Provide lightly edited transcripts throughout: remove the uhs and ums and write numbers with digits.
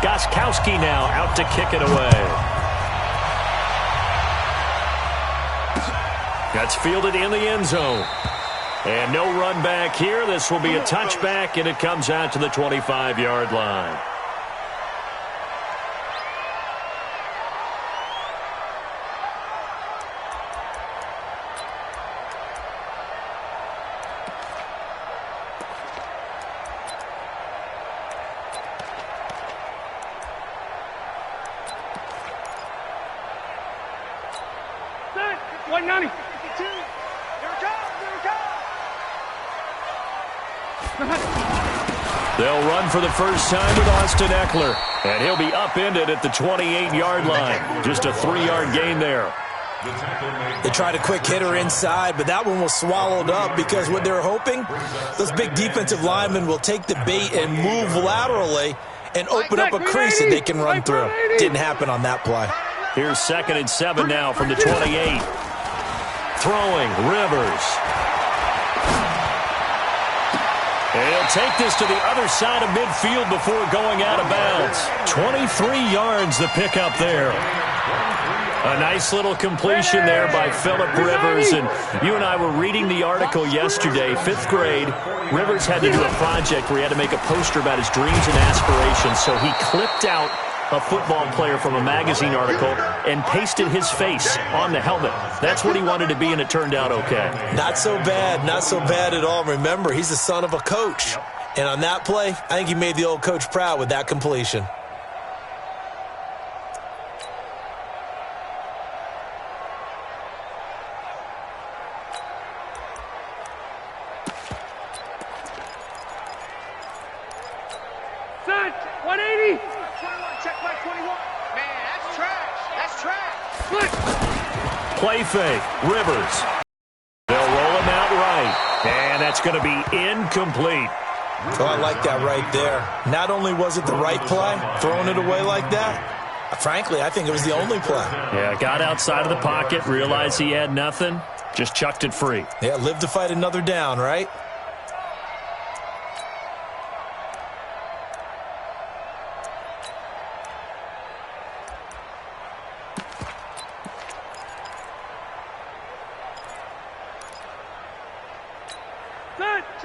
Gostkowski now out to kick it away. That's fielded in the end zone. And no run back here. This will be a touchback, and it comes out to the 25-yard line. They'll run for the first time with Austin Eckler, and he'll be upended at the 28-yard line. Just a 3-yard gain there. They tried a quick hitter inside, but that one was swallowed up because what they're hoping, those big defensive linemen will take the bait and move laterally and open up a crease that they can run through. Didn't happen on that play. Here's 2nd and 7 now from the 28. Throwing, Rivers. And he'll take this to the other side of midfield before going out of bounds. 23 yards the pickup there. A nice little completion there by Phillip Rivers. And you and I were reading the article yesterday, 5th grade. Rivers had to do a project where he had to make a poster about his dreams and aspirations. So he clipped out a football player from a magazine article and pasted his face on the helmet. That's what he wanted to be, and it turned out okay. Not so bad. Not so bad at all. Remember, he's the son of a coach. And on that play, I think he made the old coach proud with that completion. Play fake, Rivers. They'll roll him out right, and that's going to be incomplete. Oh, I like that right there. Not only was it the right play, throwing it away like that, frankly, I think it was the only play. Yeah, got outside of the pocket, realized he had nothing, just chucked it free. Yeah, live to fight another down, right?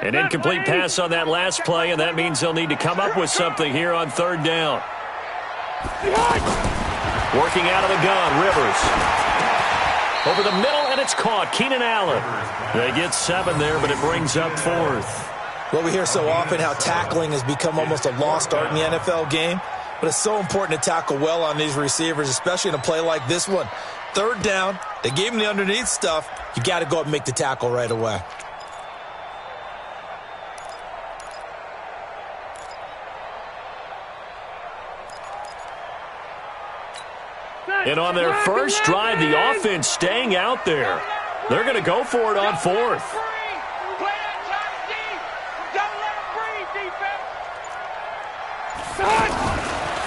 An incomplete pass on that last play, and that means they'll need to come up with something here on 3rd down. Working out of the gun, Rivers. Over the middle, and it's caught. Keenan Allen. They get 7 there, but it brings up 4th. Well, we hear so often how tackling has become almost a lost art in the NFL game, but it's so important to tackle well on these receivers, especially in a play like this one. 3rd down, they gave him the underneath stuff. You got to go up and make the tackle right away. And on their first drive, the offense staying out there. They're going to go for it on 4th.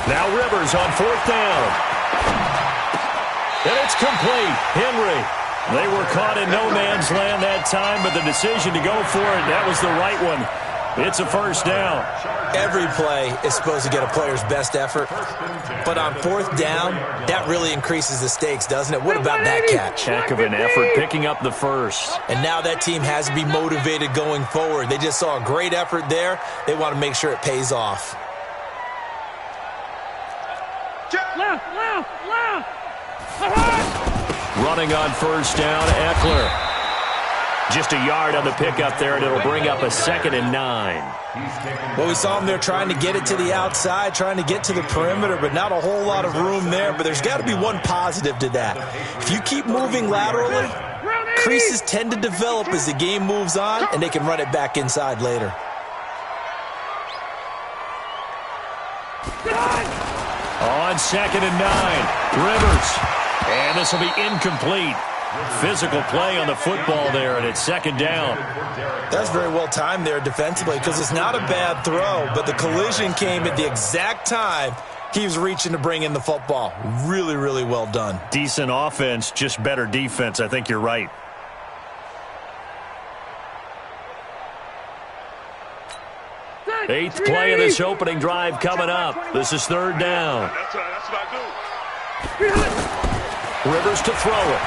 Now Rivers on 4th down. And it's complete. Henry. They were caught in no man's land that time, but the decision to go for it, that was the right one. It's a 1st down. Every play is supposed to get a player's best effort. But on 4th down, that really increases the stakes, doesn't it? What about that catch? Heck of an effort picking up the first. And now that team has to be motivated going forward. They just saw a great effort there. They want to make sure it pays off. Running on 1st down, Eckler. Just a yard on the pickup there, and it'll bring up a 2nd and 9. Well, we saw him there trying to get it to the outside, trying to get to the perimeter, but not a whole lot of room there. But there's got to be one positive to that. If you keep moving laterally, creases tend to develop as the game moves on, and they can run it back inside later. On 2nd and 9, Rivers. And this will be incomplete. Physical play on the football there, and it's 2nd down. That's very well timed there defensively because it's not a bad throw, but the collision came at the exact time he was reaching to bring in the football. Really, really well done. Decent offense, just better defense. I think you're right. Eighth play of this opening drive coming up. This is third down. That's what I do. Rivers to throw it.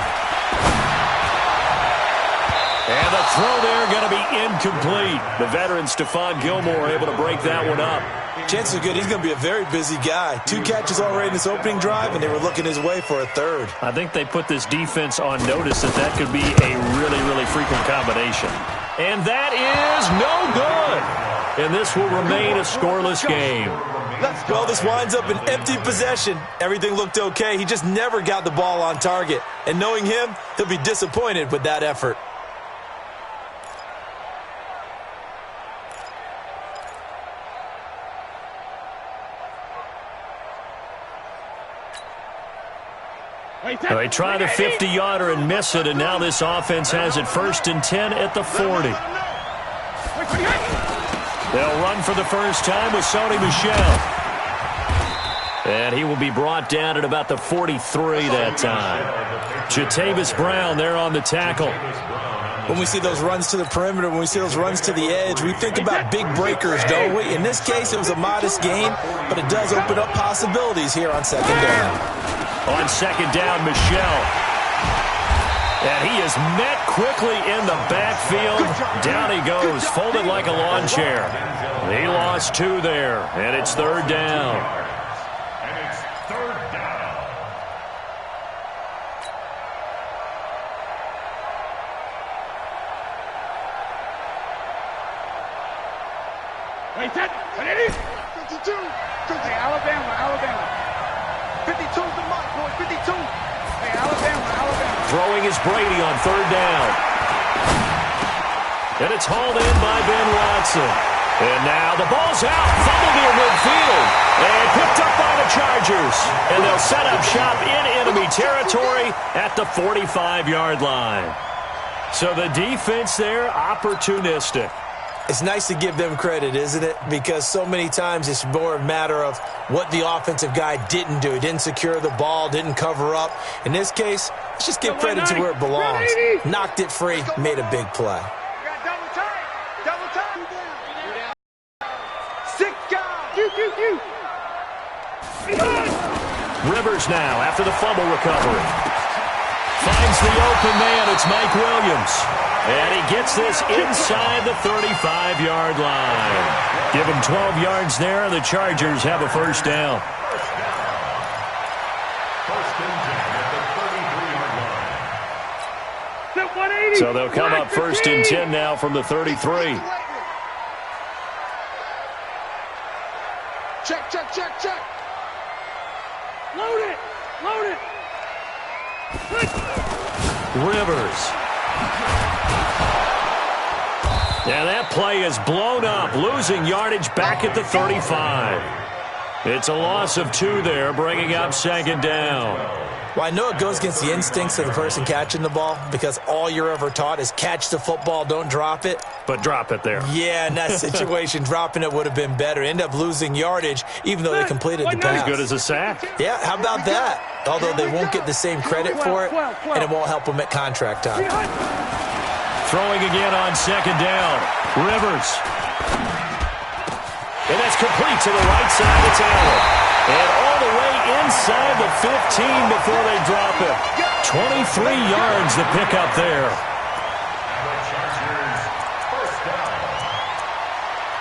And the throw there going to be incomplete. The veteran Stephon Gilmore able to break that one up. Chances are good he's going to be a very busy guy. 2 catches already in this opening drive, and they were looking his way for a third. I think they put this defense on notice that could be a really, really frequent combination. And that is no good. And this will remain a scoreless game. Well, this winds up an empty possession. Everything looked okay. He just never got the ball on target. And knowing him, he'll be disappointed with that effort. They try the 50-yarder and miss it, and now this offense has it 1st and 10 at the 40. They'll run for the first time with Sony Michel. And he will be brought down at about the 43 that time. Jatavis Brown there on the tackle. When we see those runs to the perimeter, when we see those runs to the edge, we think about big breakers, don't we? In this case, it was a modest gain, but it does open up possibilities here on second down. On second down, Michel. And he is met quickly in the backfield. Down he goes, folded like a lawn chair. He lost 2 there, and it's third down. Wait, that. 52. Hey, Alabama. 52's the mark, boy. 52. Hey, Alabama. Throwing is Brady on third down. And it's hauled in by Ben Watson. And now the ball's out. Fumble near midfield. And picked up by the Chargers. And they'll set up shop in enemy territory at the 45-yard line. So the defense there, opportunistic. It's nice to give them credit, isn't it? Because so many times it's more a matter of what the offensive guy didn't do. He didn't secure the ball, didn't cover up. In this case, let's just give credit to where it belongs. Knocked it free, made a big play. Double time. 6 guys. Rivers now after the fumble recovery. Finds the open man. It's Mike Williams. And he gets this inside the 35-yard line. Give him 12 yards there. The Chargers have a first down. So they'll come up 1st and 10 now from the 33. Check. Load it. Rivers. And that play is blown up, losing yardage back at the 35. It's a loss of 2 there, bringing up second down. Well, I know it goes against the instincts of the person catching the ball because all you're ever taught is catch the football, don't drop it. But drop it there. Yeah, in that situation, dropping it would have been better. End up losing yardage, even though they completed the pass. As good as a sack. Yeah, how about that? Although they won't get the same credit for it, and it won't help them at contract time. Throwing again on second down. Rivers. And that's complete to the right side. It's Allen. And all the way inside the 15 before they drop it. 23 yards the pickup there.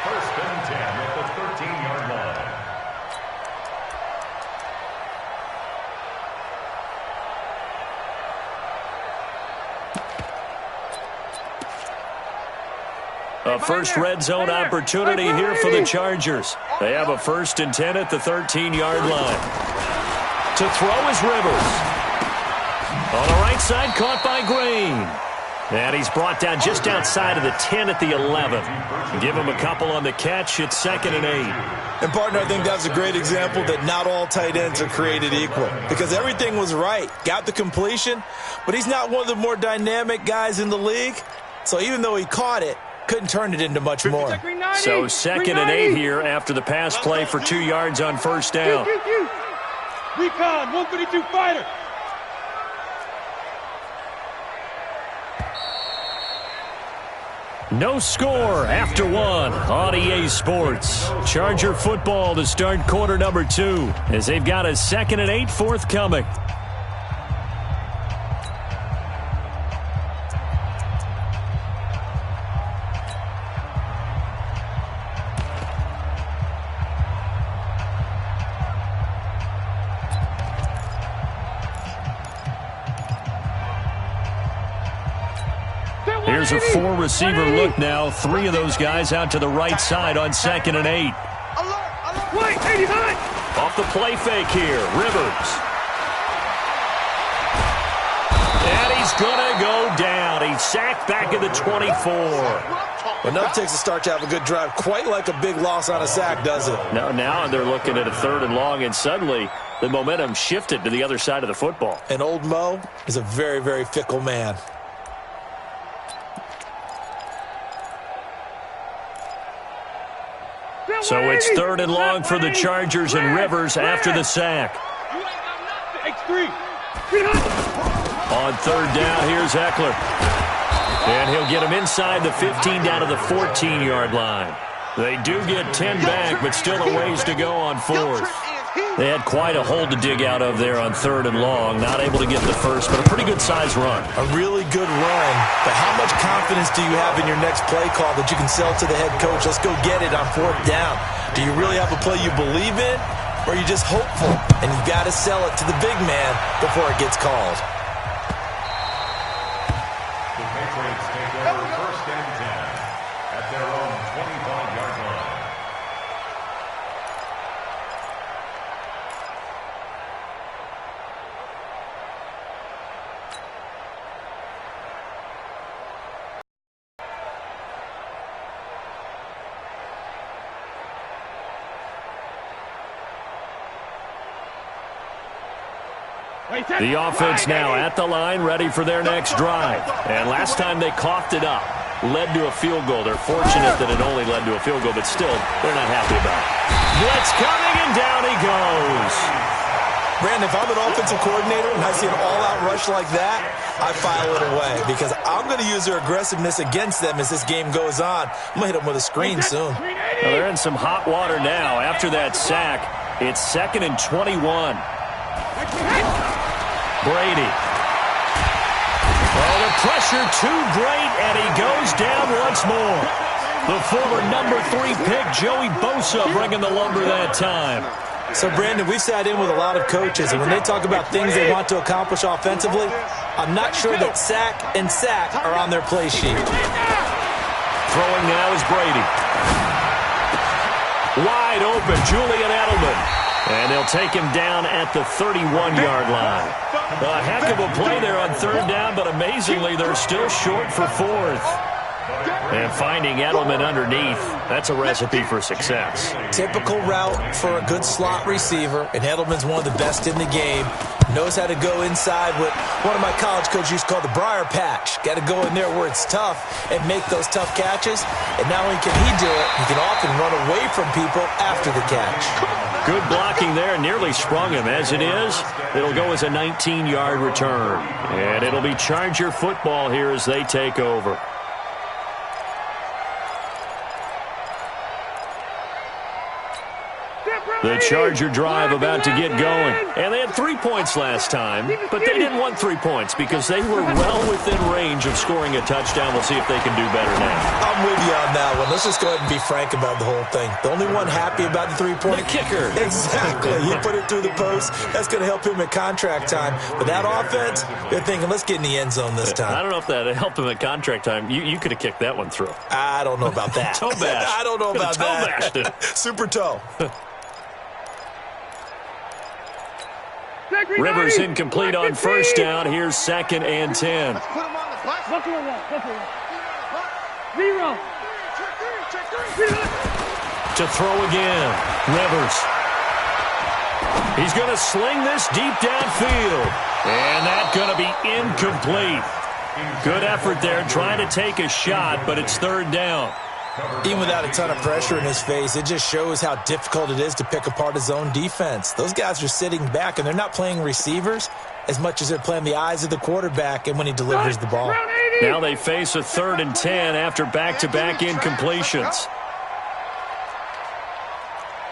First and 10 at the 13-yard line. A first red zone opportunity here for the Chargers. They have a 1st and 10 at the 13-yard line. To throw is Rivers. On the right side, caught by Green. And he's brought down just outside of the 10 at the 11. Give him a couple on the catch. It's 2nd and 8. And, partner, I think that's a great example that not all tight ends are created equal because everything was right. Got the completion, but he's not one of the more dynamic guys in the league. So even though he caught it, couldn't turn it into much more. So 2nd and 8 here after the pass play for 2 yards on first down. Recon, 152 fighter. No score after one on EA Sports. Charger football to start quarter number 2 as they've got a 2nd and 8 forthcoming. Here's a 4-receiver look now. 3 of those guys out to the right side on 2nd and 8. Off the play fake here, Rivers. And he's going to go down. He's sacked back at the 24. Enough takes a start to have a good drive. Quite like a big loss on a sack, does it? Now they're looking at a 3rd and long, and suddenly the momentum shifted to the other side of the football. And old Mo is a very, very fickle man. So it's 3rd and long for the Chargers, and Rivers after the sack. On 3rd down, here's Eckler. And he'll get him inside the 15 down to the 14-yard line. They do get 10 back, but still a ways to go on 4th. They had quite a hole to dig out of there on 3rd and long. Not able to get the first, but a pretty good-sized run. A really good run. But how much confidence do you have in your next play call that you can sell to the head coach? Let's go get it on 4th down. Do you really have a play you believe in, or are you just hopeful? And you got to sell it to the big man before it gets called. The Patriots take over 1st and 10 at their own 25-yard line. The offense now at the line, ready for their next drive. And last time they coughed it up, led to a field goal. They're fortunate that it only led to a field goal, but still, they're not happy about it. Blitz coming, and down he goes. Brandon, if I'm an offensive coordinator and I see an all-out rush like that, I file it away because I'm going to use their aggressiveness against them as this game goes on. I'm going to hit them with a screen soon. Well, they're in some hot water now. After that sack, it's 2nd and 21. Brady. Oh, the pressure too great, and he goes down once more. The former number 3 pick, Joey Bosa, bringing the lumber that time. So, Brandon, we've sat in with a lot of coaches, and when they talk about things they want to accomplish offensively, I'm not sure that sack and sack are on their play sheet. Throwing now is Brady. Wide open, Julian Edelman. And they'll take him down at the 31-yard line. A heck of a play there on 3rd down, but amazingly, they're still short for 4th. And finding Edelman underneath, that's a recipe for success. Typical route for a good slot receiver, and Edelman's one of the best in the game. Knows how to go inside what one of my college coaches used to call the briar patch. Got to go in there where it's tough and make those tough catches. And not only can he do it, he can often run away from people after the catch. Good blocking there, nearly sprung him. As it is, it'll go as a 19-yard return. And it'll be Charger football here as they take over. The Charger drive about to get going. And they had 3 points last time, but they didn't want 3 points because they were well within range of scoring a touchdown. We'll see if they can do better now. I'm with you on that one. Let's just go ahead and be frank about the whole thing. The only one happy about the 3-point kicker. Exactly. He put it through the post. That's going to help him at contract time. But that offense, they're thinking, let's get in the end zone this time. I don't know if that helped him at contract time. You could have kicked that one through. I don't know about that. Toe bash. I don't know about toe bashed it. Super toe. Rivers incomplete on 1st down. Here's 2nd and 10. To throw again. Rivers. He's going to sling this deep downfield. And that's going to be incomplete. Good effort there trying to take a shot, but it's 3rd down. Even without a ton of pressure in his face, it just shows how difficult it is to pick apart his own defense. Those guys are sitting back, and they're not playing receivers as much as they're playing the eyes of the quarterback and when he delivers the ball. Now they face a 3rd and 10 after back-to-back incompletions.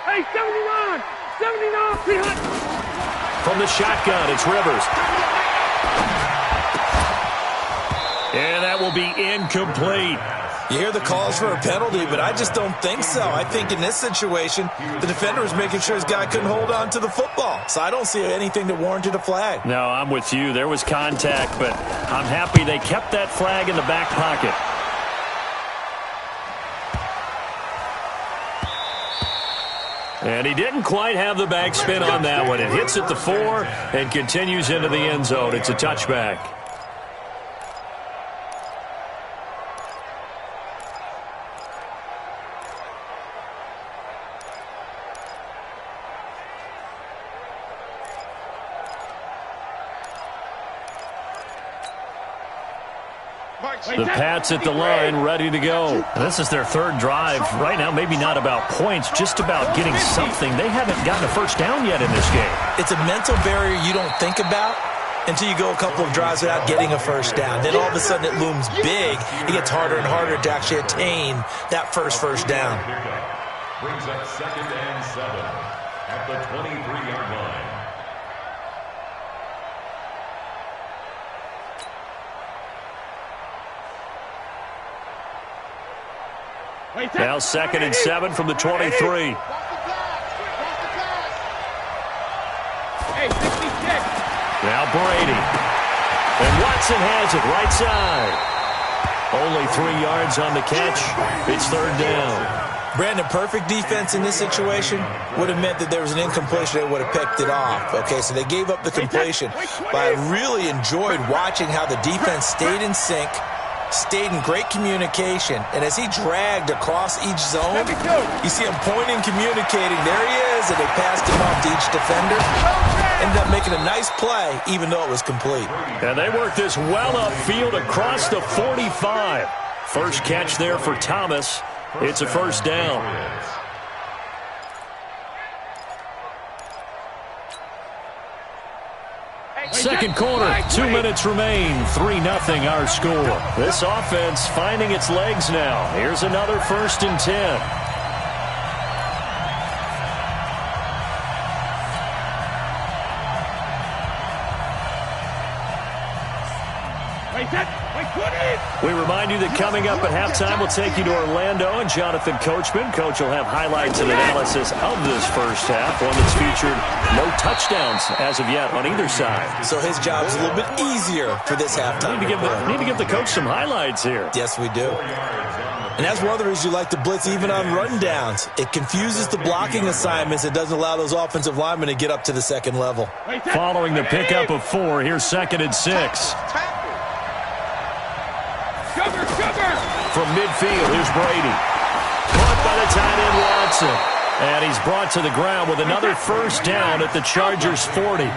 Hey, 79! 79! 300! From the shotgun, it's Rivers. And that will be incomplete. You hear the calls for a penalty, but I just don't think so. I think in this situation, the defender was making sure his guy couldn't hold on to the football. So I don't see anything that warranted a flag. No, I'm with you. There was contact, but I'm happy they kept that flag in the back pocket. And he didn't quite have the backspin on that one. It hits at the 4 and continues into the end zone. It's a touchback. The Pats at the line, ready to go. This is their 3rd drive. Right now, maybe not about points, just about getting something. They haven't gotten a first down yet in this game. It's a mental barrier you don't think about until you go a couple of drives without getting a first down. Then all of a sudden it looms big. It gets harder and harder to actually attain that first down. Brings up 2nd and 7 at the 23-yard line. Now 2nd and 7 from the 23. Hey, 66! Now Brady. And Watson has it right side. Only 3 yards on the catch. It's 3rd down. Brandon, perfect defense in this situation would have meant that there was an incompletion. They would have picked it off. Okay, so they gave up the completion. But I really enjoyed watching how the defense stayed in sync, stayed in great communication, and as he dragged across each zone, you see him pointing, communicating. There he is, and they passed him off to each defender. Ended up making a nice play, even though it was complete. And they worked this well upfield across the 45. First catch there for Thomas. It's a first down. Second quarter, 2 minutes remain. 3-0 our score. This offense finding its legs now. Here's another 1st and 10. We remind you that coming up at halftime, we'll take you to Orlando and Jonathan Coachman. Coach will have highlights and analysis of this first half, one that's featured no touchdowns as of yet on either side. So his job is a little bit easier for this halftime. Need to give the coach some highlights here. Yes, we do. And that's one of the reasons you like to blitz even on rundowns. It confuses the blocking assignments. It doesn't allow those offensive linemen to get up to the second level. Following the pickup of 4, here's 2nd and 6. From midfield, here's Brady. Caught by the tight end, Watson. And he's brought to the ground with another first down at the Chargers' 40.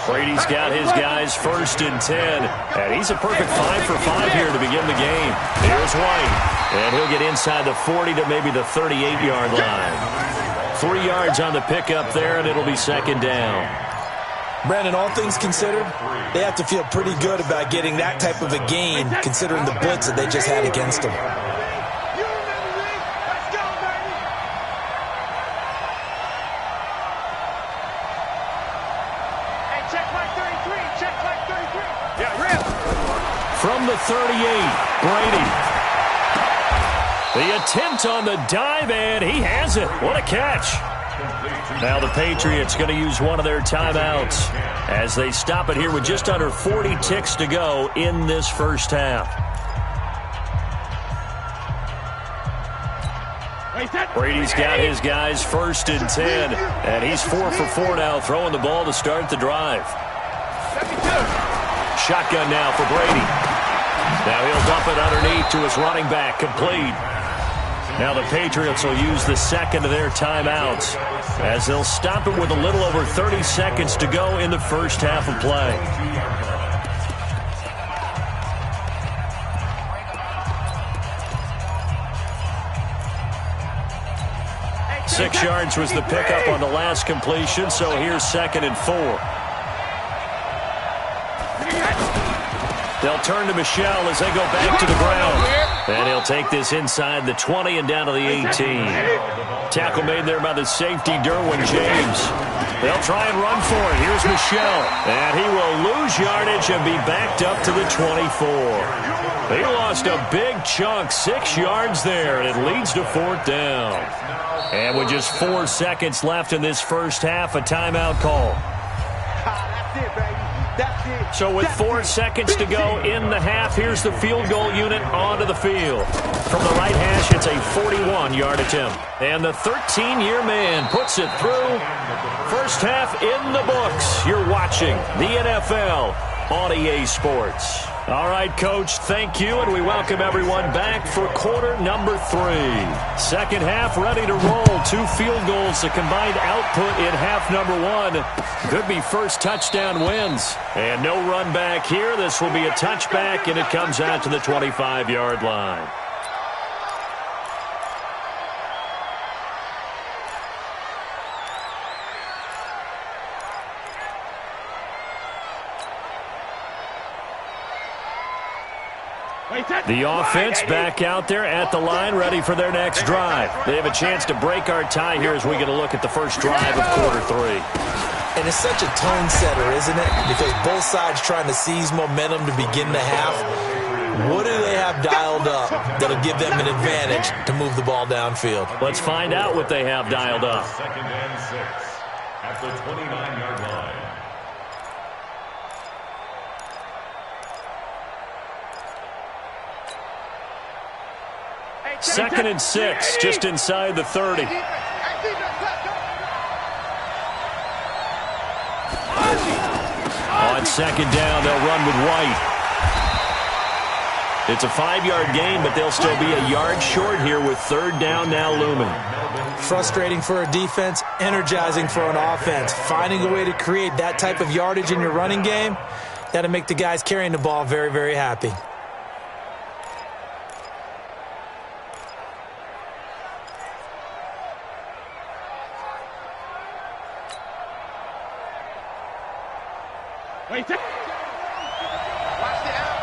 Brady's got his guys 1st and 10. And he's a perfect 5 for 5 here to begin the game. Here's White. And he'll get inside the 40 to maybe the 38-yard line. 3 yards on the pickup there, and it'll be 2nd down. Brandon, all things considered, they have to feel pretty good about getting that type of a gain, considering the blitz that they just had against them. From the 38, Brady. The attempt on the dive, and he has it. What a catch. Now the Patriots going to use one of their timeouts as they stop it here with just under 40 ticks to go in this first half. Brady's got his guys 1st and 10, and he's 4 for 4 now, throwing the ball to start the drive. Shotgun now for Brady. Now he'll dump it underneath to his running back, complete. Now the Patriots will use the second of their timeouts as they'll stop it with a little over 30 seconds to go in the first half of play. Six yards was the pickup on the last completion, so here's 2nd and 4. They'll turn to Michel as they go back to the ground. And he'll take this inside the 20 and down to the 18. Tackle made there by the safety, Derwin James. They'll try and run for it. Here's Michel. And he will lose yardage and be backed up to the 24. He lost a big chunk, 6 yards there, and it leads to 4th down. And with just 4 seconds left in this first half, a timeout call. That's it, baby. That's it. So with 4 seconds to go in the half, here's the field goal unit onto the field. From the right hash, it's a 41-yard attempt. And the 13-year man puts it through. First half in the books. You're watching the NFL on EA Sports. All right, Coach, thank you, and we welcome everyone back for quarter number 3. Second half ready to roll. 2 field goals, the combined output in half number 1. Could be first touchdown wins. And no run back here. This will be a touchback, and it comes out to the 25-yard line. The offense back out there at the line, ready for their next drive. They have a chance to break our tie here as we get a look at the first drive of quarter 3. And it's such a tone setter, isn't it? Because both sides trying to seize momentum to begin the half. What do they have dialed up that'll give them an advantage to move the ball downfield? Let's find out what they have dialed up. 2nd and 6 at the 29-yard line. Second and 6, just inside the 30. On second down, they'll run with White. It's a 5-yard gain, but they'll still be a yard short here with 3rd down now looming. Frustrating for a defense, energizing for an offense. Finding a way to create that type of yardage in your running game, that'll make the guys carrying the ball very, very happy. Watch the out. Watch the out.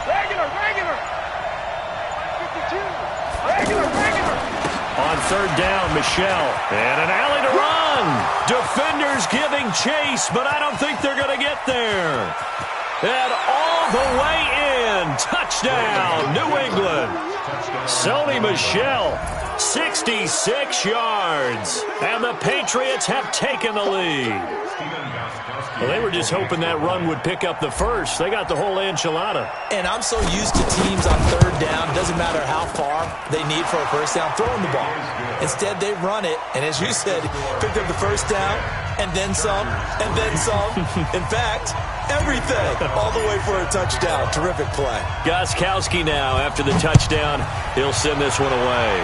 Regular. 52. Regular. On 3rd down, Michel. And an alley to run. Defenders giving chase, but I don't think they're going to get there. And all the way in. Touchdown, New England. Sony Michel. 66 yards, and the Patriots have taken the lead. Well, they were just hoping that run would pick up the first. They got the whole enchilada. And I'm so used to teams on 3rd down, doesn't matter how far they need for a first down, throwing the ball. Instead, they run it, and as you said, picked up the first down, and then some, and then some. In fact, everything, all the way for a touchdown. Terrific play. Gostkowski now, after the touchdown, he'll send this one away.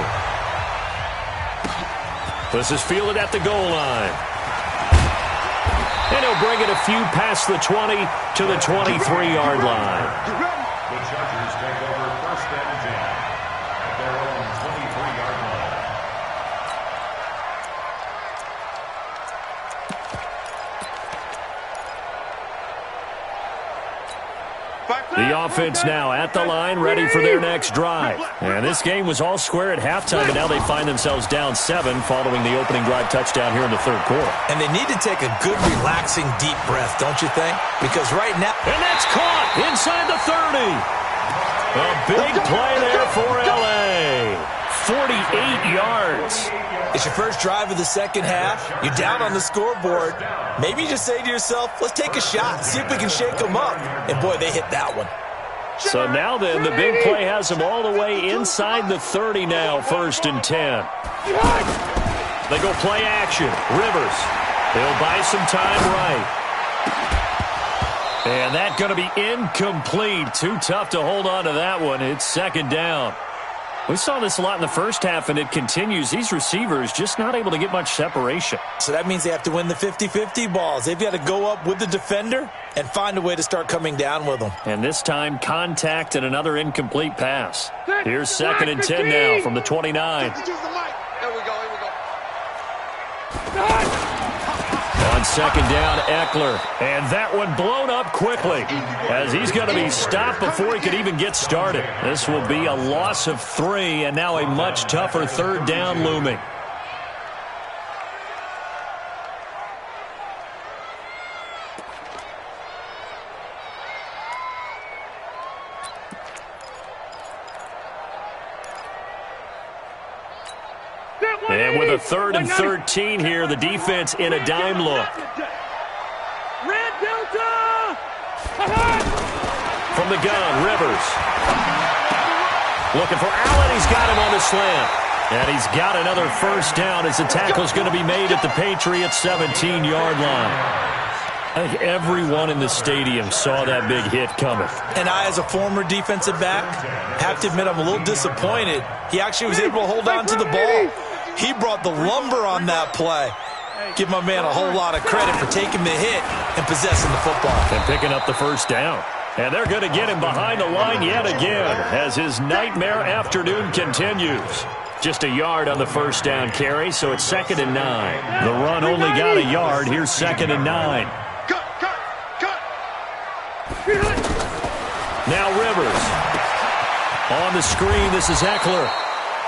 This is fielded at the goal line. And he'll bring it a few past the 20 to the 23-yard line. The Chargers take over 1st and 10 at their own 23-yard line. The offense now at the line, ready for their next drive. And this game was all square at halftime, and now they find themselves down 7 following the opening drive touchdown here in the 3rd quarter. And they need to take a good, relaxing, deep breath, don't you think? Because right now... And that's caught inside the 30. A big play there for L.A. 48 yards. It's your first drive of the second half. You're down on the scoreboard. Maybe you just say to yourself, let's take a shot, see if we can shake them up. And, boy, they hit that one. So now then, the big play has them all the way inside the 30 now, 1st and 10. They go play action. Rivers. They'll buy some time right. And that's going to be incomplete. Too tough to hold on to that one. It's 2nd down. We saw this a lot in the first half, and it continues. These receivers just not able to get much separation. So that means they have to win the 50-50 balls. They've got to go up with the defender and find a way to start coming down with them. And this time, contact and another incomplete pass. Here's 2nd and 10 now from the 29. There we go. on second down, Eckler. And that one blown up quickly as he's going to be stopped before he could even get started. This will be a loss of 3, and now a much tougher third down looming. And with a 3rd and 13 here, the defense in a dime look. Red Delta! From the gun, Rivers. Looking for Allen. He's got him on the slant. And he's got another first down as the tackle's going to be made at the Patriots' 17-yard line. I think everyone in the stadium saw that big hit coming. And I, as a former defensive back, have to admit I'm a little disappointed. He actually was able to hold on to the ball. He brought the lumber on that play. Give my man a whole lot of credit for taking the hit and possessing the football. And picking up the first down. And they're going to get him behind the line yet again as his nightmare afternoon continues. Just a yard on the first down carry, so it's 2nd and 9. The run only got a yard. Here's 2nd and 9. Now Rivers. On the screen, this is Eckler.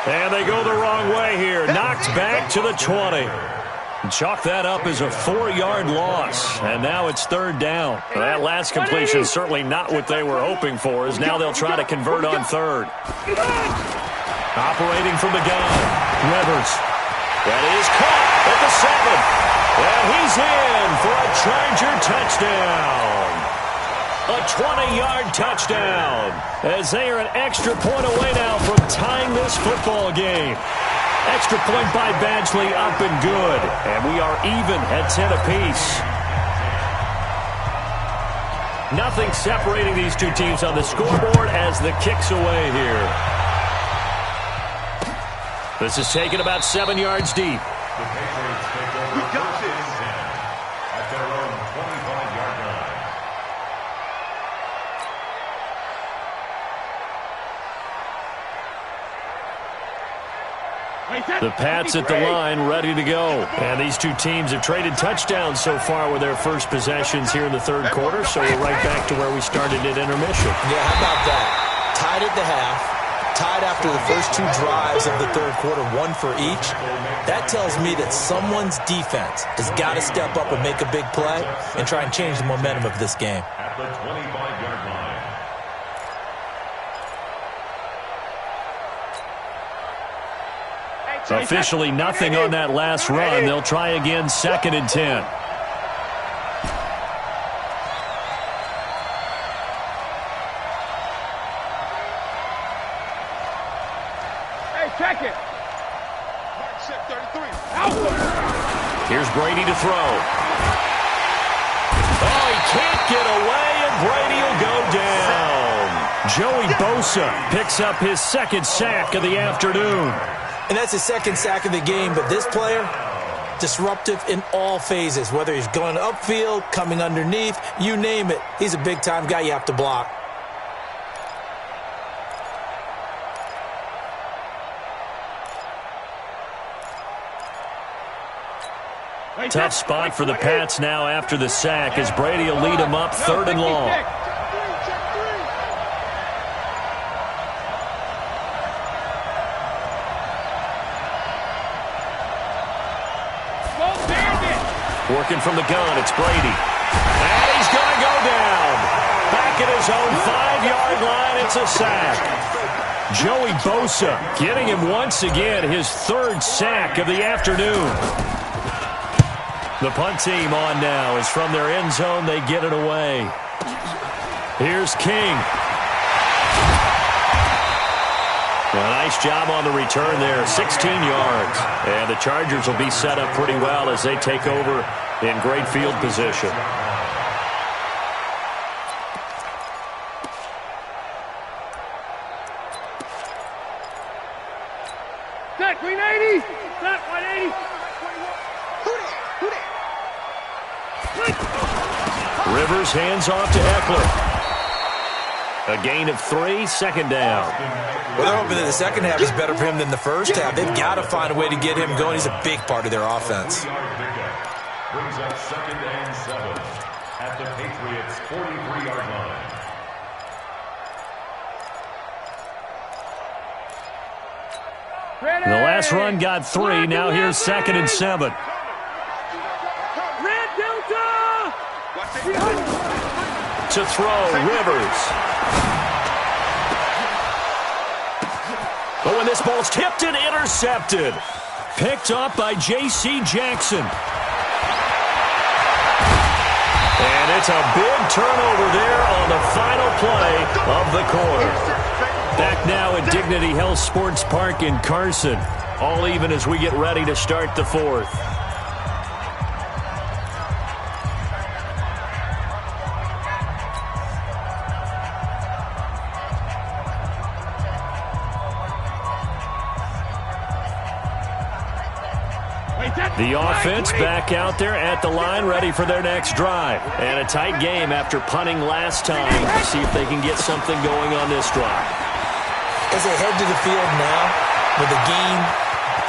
And they go the wrong way here. Knocked back to the 20. Chalk that up as a 4-yard loss. And now it's 3rd down. That last completion certainly not what they were hoping for, as now they'll try to convert on 3rd. Operating from the gun, Rivers. That is caught at the 7. And he's in for a Charger touchdown. A 20-yard touchdown as they are an extra point away now from tying this football game. Extra point by Badgley up and good. And we are even at 10 apiece. Nothing separating these two teams on the scoreboard as the kick's away here. This is taken about 7 yards deep. The Patriots take over first and 10 at their own 25-yard line. The Pats at the line, ready to go. And these two teams have traded touchdowns so far with their first possessions here in the 3rd quarter, so we're right back to where we started at intermission. Yeah, how about that? Tied at the half. Tied after the first 2 drives of the 3rd quarter, 1 for each. That tells me that someone's defense has got to step up and make a big play and try and change the momentum of this game. At the 25-yard line. Officially nothing on that last run. They'll try again, 2nd and 10. Check it. Here's Brady to throw. Oh, he can't get away, and Brady will go down. Joey Bosa picks up his 2nd sack of the afternoon. And that's his 2nd sack of the game, but this player, disruptive in all phases, whether he's going upfield, coming underneath, you name it. He's a big-time guy you have to block. Tough spot for the Pats now after the sack as Brady will lead them up 3rd and long. Working from the gun, it's Brady. And he's going to go down. Back at his own 5-yard line, it's a sack. Joey Bosa getting him once again his 3rd sack of the afternoon. The punt team on now is from their end zone. They get it away. Here's King. A nice job on the return there, 16 yards. And the Chargers will be set up pretty well as they take over in great field position. Set, Green 80. Set, 180. Rivers hands off to Eckler. A gain of 3, 2nd down. Well, they're hoping that the second half is better for him than the first half. They've got to find a way to get him going. He's a big part of their offense. brings up 2nd and 7 at the Patriots' 43-yard line. The last run got 3. Now here's 2nd and 7. Red Delta! To throw, Rivers. But when this ball's tipped and intercepted. Picked up by J.C. Jackson. And it's a big turnover there on the final play of the quarter. Back now at Dignity Health Sports Park in Carson. All even as we get ready to start the fourth. The offense back out there at the line, ready for their next drive. And a tight game after punting last time. See if they can get something going on this drive. As they head to the field now, with the game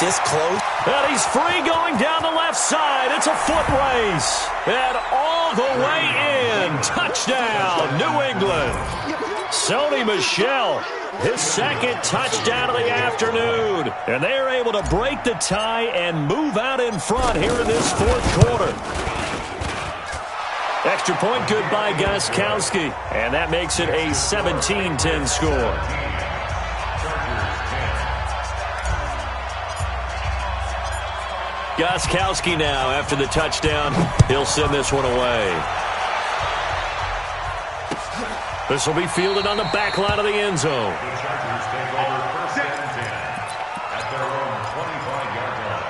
this close. And he's free going down the left side. It's a foot race. And all the way in. Touchdown, New England. Sony Michel, his second touchdown of the afternoon. And they're able to break the tie and move out in front here in this fourth quarter. Extra point good by Gostkowski. And that makes it a 17-10 score. Gostkowski now after the touchdown. He'll send this one away. This will be fielded on the back line of the end zone. The Chargers take over 1st and 10 at their own 25-yard line.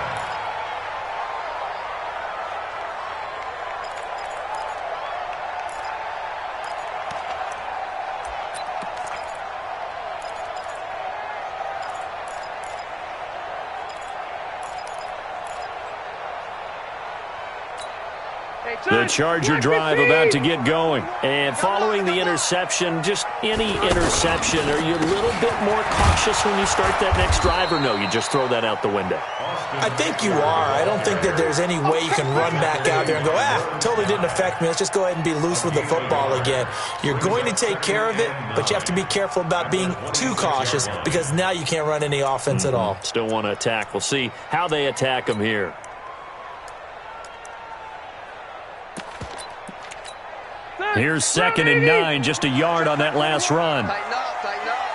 The Charger drive about to get going. And following the interception, just any interception, are you a little bit more cautious when you start that next drive, or no, you just throw that out the window? I think you are. I don't think that there's any way you can run back out there and go, totally didn't affect me. Let's just go ahead and be loose with the football again. You're going to take care of it, but you have to be careful about being too cautious because now you can't run any offense at all. Still want to attack. We'll see how they attack them here. Here's 2nd and 9, just a yard on that last run.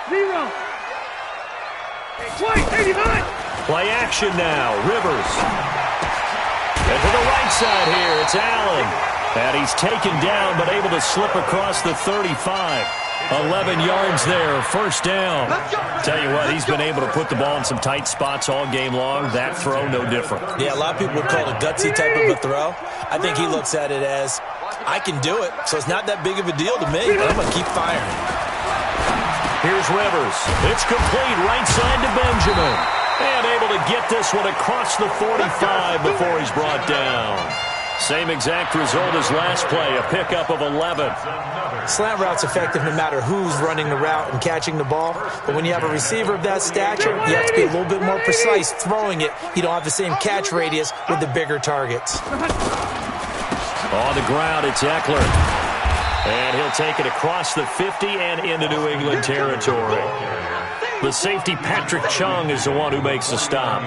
Zero. Play action now, Rivers. And to the right side here, it's Allen. And he's taken down, but able to slip across the 35. 11 yards there, first down. Tell you what, he's been able to put the ball in some tight spots all game long. That throw, no different. Yeah, a lot of people would call it a gutsy type of a throw. I think he looks at it as, I can do it, so it's not that big of a deal to me. I'm going to keep firing. Here's Rivers. It's complete right side to Benjamin. And able to get this one across the 45 before he's brought down. Same exact result as last play, a pickup of 11. Slant route's effective no matter who's running the route and catching the ball. But when you have a receiver of that stature, you have to be a little bit more precise throwing it. You don't have the same catch radius with the bigger targets. On the ground, it's Eckler. And he'll take it across the 50 and into New England territory. The safety, Patrick Chung, is the one who makes the stop.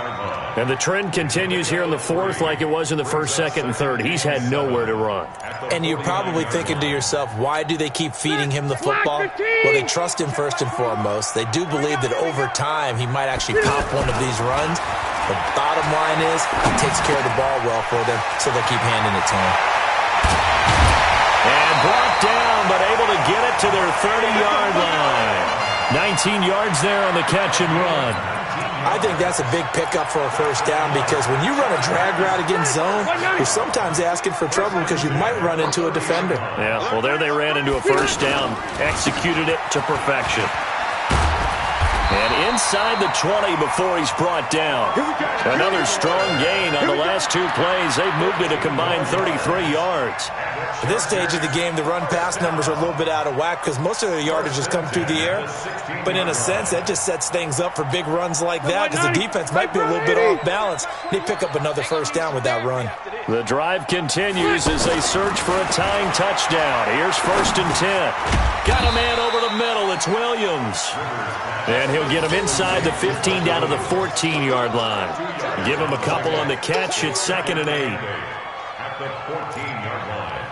And the trend continues here in the fourth like it was in the first, second, and third. He's had nowhere to run. And you're probably thinking to yourself, why do they keep feeding him the football? Well, they trust him first and foremost. They do believe that over time he might actually pop one of these runs. The bottom line is he takes care of the ball well for them, so they'll keep handing it to him. And brought down, but able to get it to their 30-yard line. 19 yards there on the catch and run. I think that's a big pickup for a first down because when you run a drag route against zone, you're sometimes asking for trouble because you might run into a defender. Yeah, well, there they ran into a first down, executed it to perfection. And inside the 20 before he's brought down. Another strong gain on the last 2 plays. They've moved it a combined 33 yards. At this stage of the game, the run-pass numbers are a little bit out of whack because most of their yardage has come through the air. But in a sense, that just sets things up for big runs like that because the defense might be a little bit off balance. They pick up another first down with that run. The drive continues as they search for a tying touchdown. Here's 1st and 10. Got a man over the middle. It's Williams. And he'll get him inside the 15 down to the 14-yard line. Give him a couple on the catch. It's 2nd and 8. At the 14-yard line.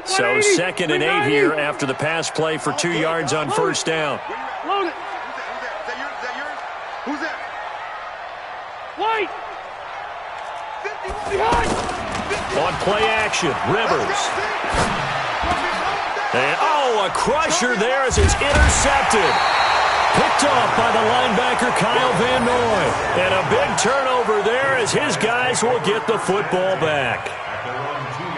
So 2nd and 8 here after the pass play for 2 yards on 1st down. Load it. Who's that? White. Behind. On play action, Rivers. And, a crusher there as it's intercepted. Picked off by the linebacker, Kyle Van Noy. And a big turnover there as his guys will get the football back.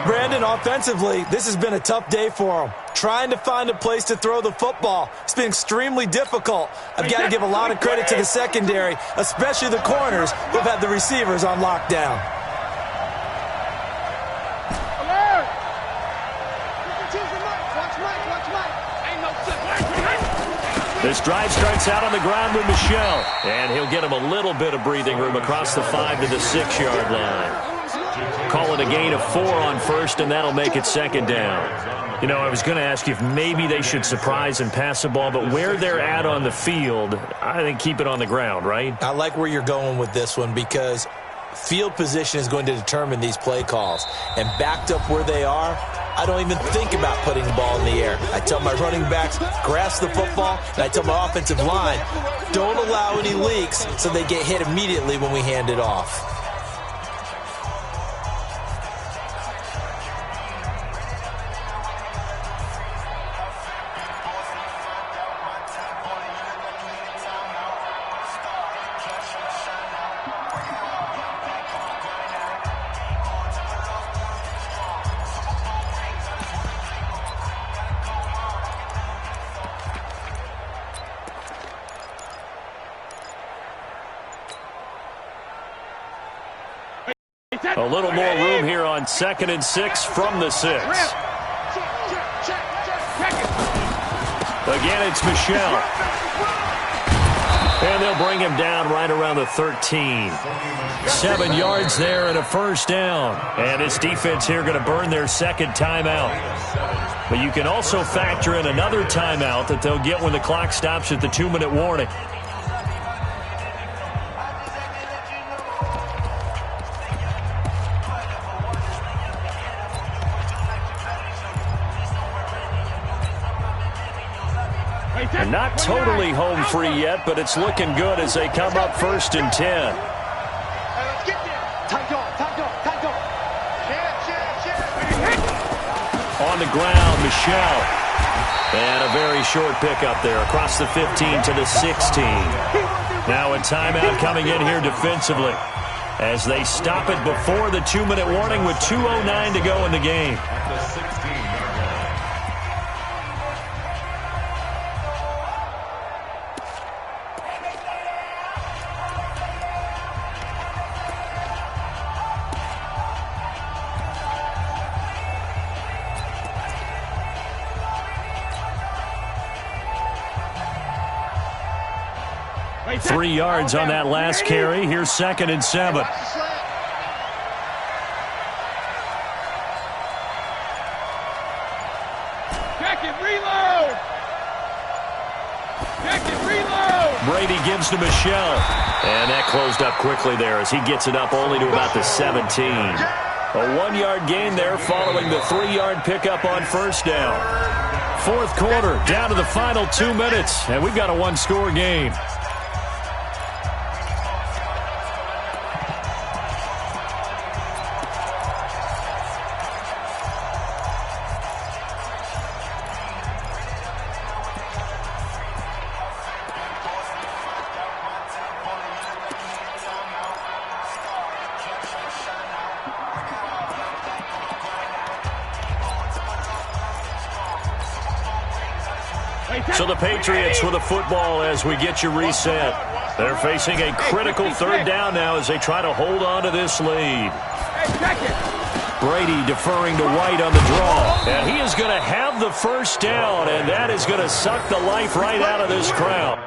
Brandon, offensively, this has been a tough day for him. Trying to find a place to throw the football. It's been extremely difficult. I've got to give a lot of credit to the secondary, especially the corners who have had the receivers on lockdown. This drive starts out on the ground with Michelle, and he'll get him a little bit of breathing room across the 5 to the 6-yard line. Call it a gain of 4 on 1st, and that'll make it 2nd down. You know, I was going to ask you if maybe they should surprise and pass the ball, but where they're at on the field, I think keep it on the ground, right? I like where you're going with this one because field position is going to determine these play calls. And backed up where they are, I don't even think about putting the ball in the air. I tell my running backs, grasp the football, and I tell my offensive line, don't allow any leaks so they get hit immediately when we hand it off. A little more room here on 2nd and 6 from the 6. Again, it's Michelle. And they'll bring him down right around the 13. 7 yards there and a first down. And this defense here going to burn their 2nd timeout. But you can also factor in another timeout that they'll get when the clock stops at the 2-minute warning. And not totally home free yet, but it's looking good as they come up 1st and 10. On the ground, Michelle. And a very short pickup there across the 15 to the 16. Now a timeout coming in here defensively as they stop it before the 2-minute warning with 2:09 to go in the game. Hey, 3 yards on that last carry. Here's 2nd and 7. Check it, reload! Check it, reload! Brady gives to Michelle. And that closed up quickly there as he gets it up only to about the 17. A 1-yard gain there following the 3-yard pickup on first down. 4th quarter, down to the final 2 minutes, and we've got a 1-score game. So the Patriots with a football as we get you reset. They're facing a critical third down now as they try to hold on to this lead. Brady deferring to White on the draw. And he is going to have the first down, and that is going to suck the life right out of this crowd.